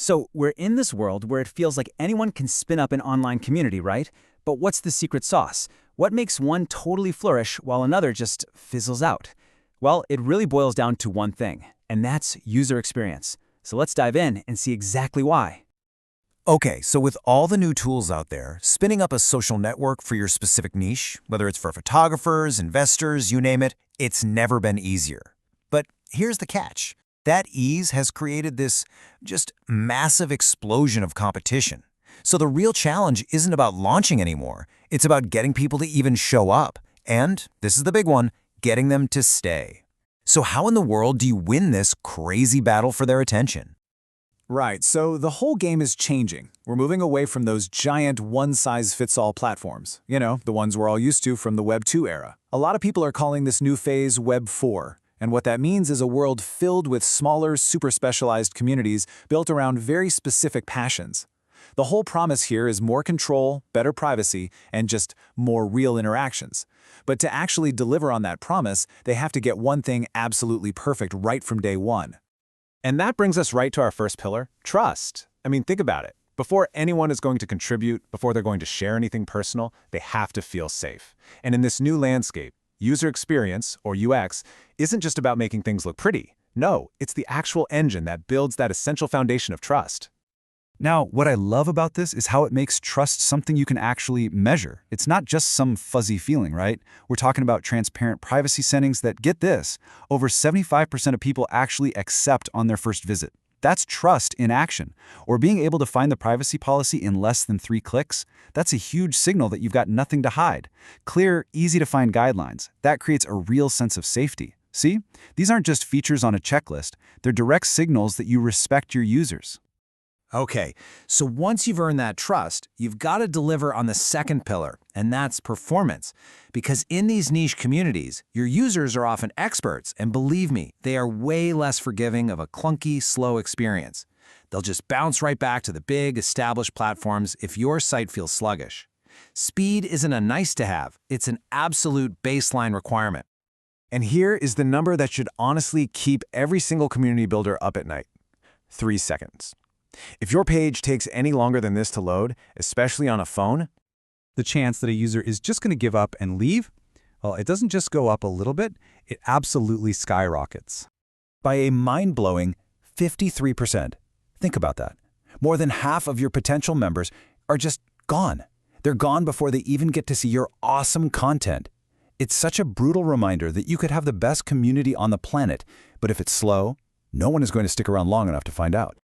So we're in this world where it feels like anyone can spin up an online community, right? But what's the secret sauce? What makes one totally flourish while another just fizzles out? Well, it really boils down to one thing, and that's user experience. So let's dive in and see exactly why. Okay, so with all the new tools out there, spinning up a social network for your specific niche, whether it's for photographers, investors, you name it, it's never been easier. But here's the catch. That ease has created this just massive explosion of competition. So the real challenge isn't about launching anymore. It's about getting people to even show up. And, this is the big one, getting them to stay. So how in the world do you win this crazy battle for their attention? Right, so the whole game is changing. We're moving away from those giant one-size-fits-all platforms. You know, the ones we're all used to from the Web2 era. A lot of people are calling this new phase Web4. And what that means is a world filled with smaller, super-specialized communities built around very specific passions. The whole promise here is more control, better privacy, and just more real interactions. But to actually deliver on that promise, they have to get one thing absolutely perfect right from day one. And that brings us right to our first pillar, trust. I mean, think about it. Before anyone is going to contribute, before they're going to share anything personal, they have to feel safe. And in this new landscape, user experience, or UX, isn't just about making things look pretty. No, it's the actual engine that builds that essential foundation of trust. Now, what I love about this is how it makes trust something you can actually measure. It's not just some fuzzy feeling, right? We're talking about transparent privacy settings that, get this, over 75% of people actually accept on their first visit. That's trust in action. Or being able to find the privacy policy in less than 3 clicks. That's a huge signal that you've got nothing to hide. Clear, easy-to-find guidelines. That creates a real sense of safety. See? These aren't just features on a checklist. They're direct signals that you respect your users. Okay, so once you've earned that trust, you've got to deliver on the second pillar, and that's performance. Because in these niche communities, your users are often experts, and believe me, they are way less forgiving of a clunky, slow experience. They'll just bounce right back to the big, established platforms if your site feels sluggish. Speed isn't a nice-to-have, it's an absolute baseline requirement. And here is the number that should honestly keep every single community builder up at night. 3 seconds. If your page takes any longer than this to load, especially on a phone, The chance that a user is just going to give up and leave, well, it doesn't just go up a little bit, it absolutely skyrockets. by a mind-blowing 53%. Think about that. More than half of your potential members are just gone. They're gone before they even get to see your awesome content. It's such a brutal reminder that you could have the best community on the planet, but if it's slow, no one is going to stick around long enough to find out.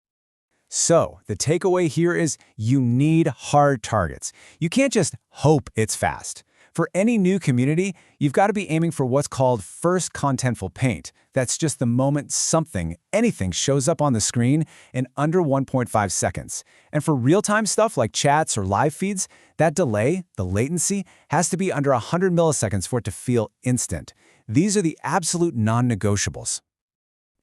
So, the takeaway here is you need hard targets. You can't just hope it's fast. For any new community, you've got to be aiming for what's called First Contentful Paint. That's just the moment something, anything shows up on the screen in under 1.5 seconds. And for real-time stuff like chats or live feeds, that delay, the latency, has to be under 100 milliseconds for it to feel instant. These are the absolute non-negotiables.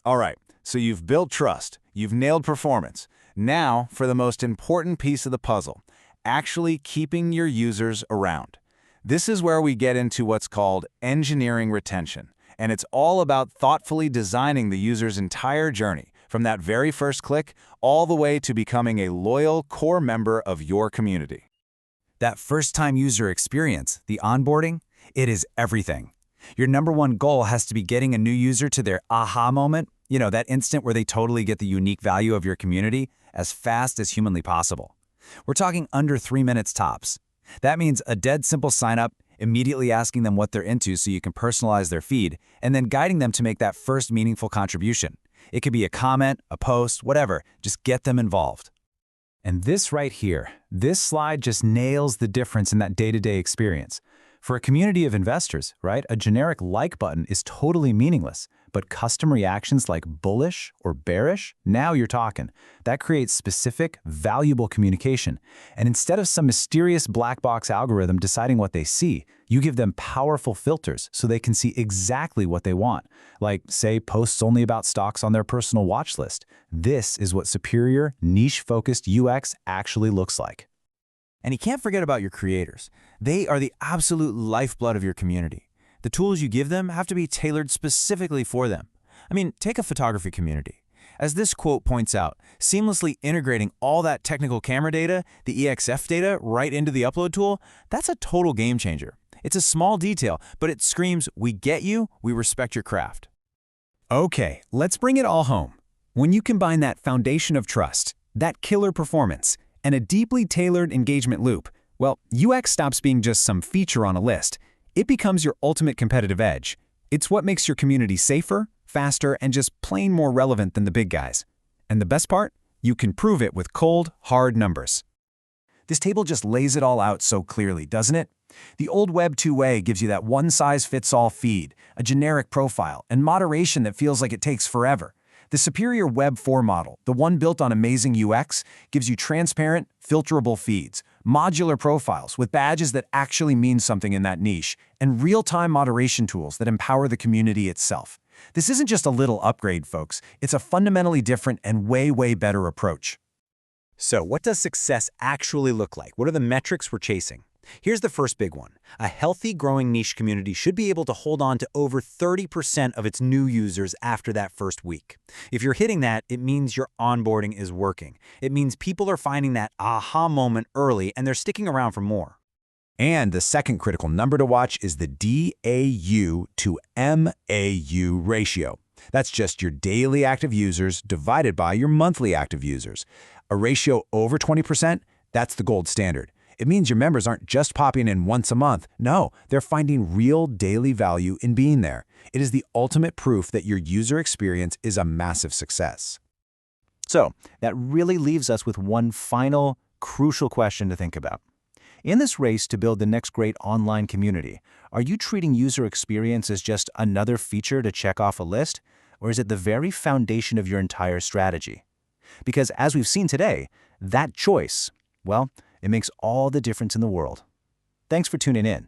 all right, so you've built trust, you've nailed performance. Now for the most important piece of the puzzle, actually keeping your users around. This is where we get into what's called engineering retention, and it's all about thoughtfully designing the user's entire journey, from that very first click all the way to becoming a loyal core member of your community. That first-time user experience, the onboarding, it is everything. Your number one goal has to be getting a new user to their aha moment, you know, that instant where they totally get the unique value of your community, as fast as humanly possible. We're talking under 3 minutes tops. That means a dead simple sign-up, immediately asking them what they're into so you can personalize their feed, and then guiding them to make that first meaningful contribution. It could be a comment, a post, whatever. Just get them involved. And this right here, this slide just nails the difference in that day-to-day experience. For a community of investors, right, a generic like button is totally meaningless. But custom reactions like bullish or bearish, now you're talking. That creates specific, valuable communication. And instead of some mysterious black box algorithm deciding what they see, you give them powerful filters so they can see exactly what they want. Like, say, posts only about stocks on their personal watch list. This is what superior, niche-focused UX actually looks like. And you can't forget about your creators. They are the absolute lifeblood of your community. The tools you give them have to be tailored specifically for them. I mean, take a photography community. As this quote points out, seamlessly integrating all that technical camera data, the EXF data, right into the upload tool, that's a total game changer. It's a small detail, but it screams, we get you, we respect your craft. Okay, let's bring it all home. When you combine that foundation of trust, that killer performance, and a deeply tailored engagement loop, well, UX stops being just some feature on a list. It becomes your ultimate competitive edge. It's what makes your community safer, faster, and just plain more relevant than the big guys. And the best part? You can prove it with cold, hard numbers. This table just lays it all out so clearly, doesn't it? The old Web2 way gives you that one-size-fits-all feed, a generic profile, and moderation that feels like it takes forever. The superior Web4 model, the one built on amazing UX, gives you transparent, filterable feeds, modular profiles with badges that actually mean something in that niche, and real-time moderation tools that empower the community itself. This isn't just a little upgrade, folks. It's a fundamentally different and way better approach. So what does success actually look like? What are the metrics we're chasing? Here's the first big one. A healthy, growing niche community should be able to hold on to over 30% of its new users after that first week. If you're hitting that, it means your onboarding is working. It means people are finding that aha moment early and they're sticking around for more. And the second critical number to watch is the DAU to MAU ratio. That's just your daily active users divided by your monthly active users. A ratio over 20%, that's the gold standard. It means your members aren't just popping in once a month. No, they're finding real daily value in being there. It is the ultimate proof that your user experience is a massive success. So that really leaves us with one final, crucial question to think about. In this race to build the next great online community, are you treating user experience as just another feature to check off a list, or is it the very foundation of your entire strategy? Because as we've seen today, that choice, well, it makes all the difference in the world. Thanks for tuning in.